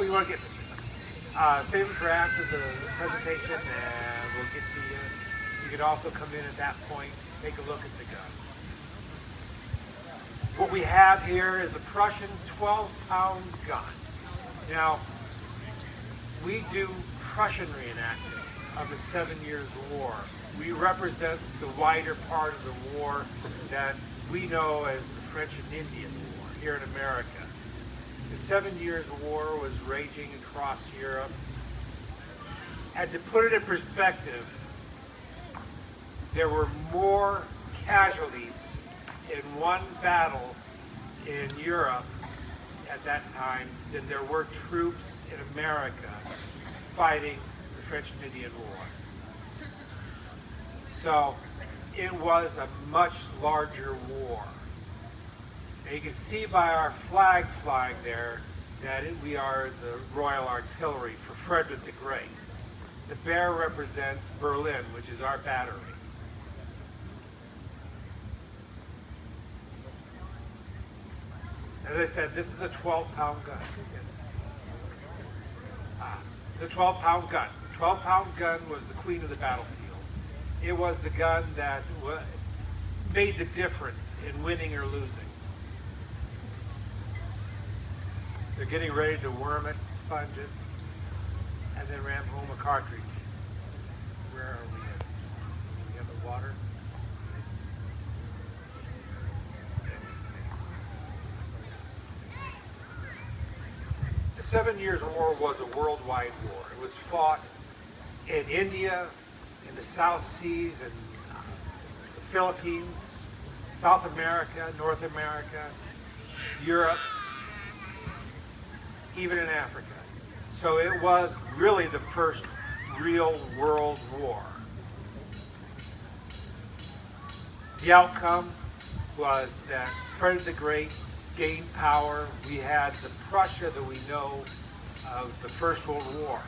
you want to get save it for after the presentation, and we'll get to you. You can also come in at that point, take a look at the gun. What we have here is a Prussian 12-pound gun. Now, we do Prussian reenacting of the 7 Years' War. We represent the wider part of the war that we know as the French and Indian War here in America. The 7 Years' War was raging across Europe. And to put it in perspective, there were more casualties in one battle in Europe at that time than there were troops in America fighting the French and Indian War. So it was a much larger war. And you can see by our flag flying there that we are the Royal Artillery for Frederick the Great. The bear represents Berlin, which is our battery. As I said, this is a 12-pound gun. It's a 12-pound gun. The 12-pound gun was the queen of the battlefield. It was the gun that made the difference in winning or losing. They're getting ready to worm it, sponge it, and then ram home a cartridge. Where are we at? We have the water. The 7 Years' War was a worldwide war. It was fought in India, in the South Seas, and the Philippines, South America, North America, Europe, even in Africa. So it was really the first real world war. The outcome was that Frederick the Great gained power. We had the Prussia that we know of the First World War.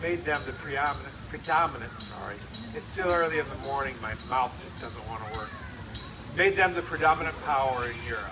Made them the predominant, it's too early in the morning, my mouth just doesn't want to work. Made them the predominant power in Europe.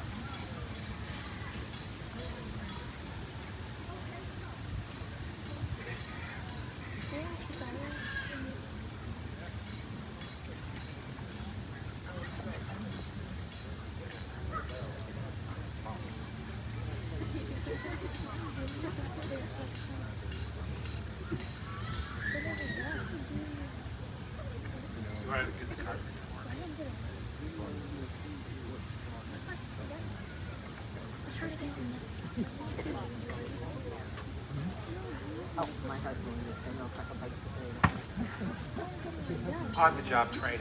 On-the-job training.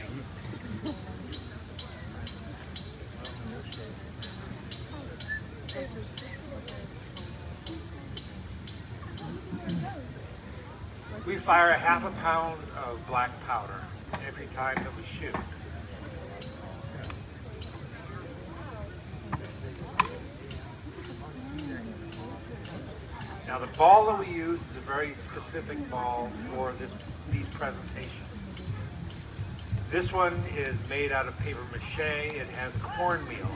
We fire a half a pound of black powder every time that we shoot. Now the ball that we use is a very specific ball for these presentations. This one is made out of paper mache. It has cornmeal.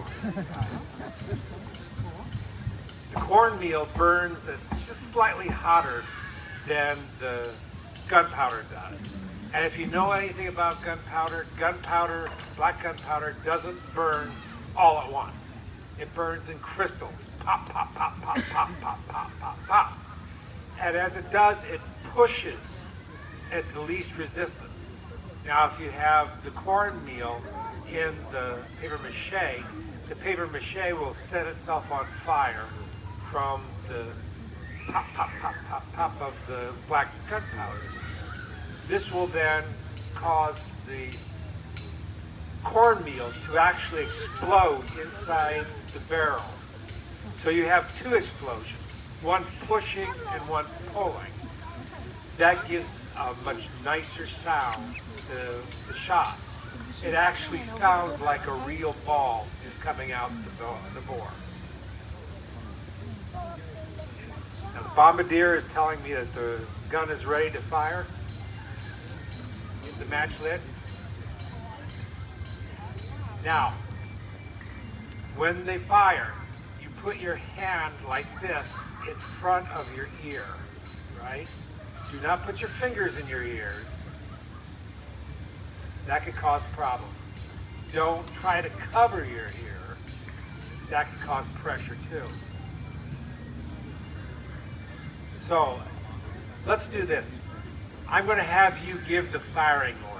The cornmeal burns at just slightly hotter than the gunpowder does. And if you know anything about gunpowder, black gunpowder doesn't burn all at once. It burns in crystals. Pop, pop, pop, pop, pop, pop, pop, pop, pop. And as it does, it pushes at the least resistance. Now, if you have the cornmeal in the paper mache will set itself on fire from the pop, pop, pop, pop, pop of the black gunpowder. This will then cause the cornmeal to actually explode inside the barrel. So you have two explosions, one pushing and one pulling. That gives a much nicer sound to the shot. It actually sounds like a real ball is coming out the bore. Now the bombardier is telling me that the gun is ready to fire. The match lit. Now, when they fire, you put your hand like this in front of your ear, right? Do not put your fingers in your ears. That could cause problems. Don't try to cover your ear. That could cause pressure too. So let's do this. I'm going to have you give the firing order.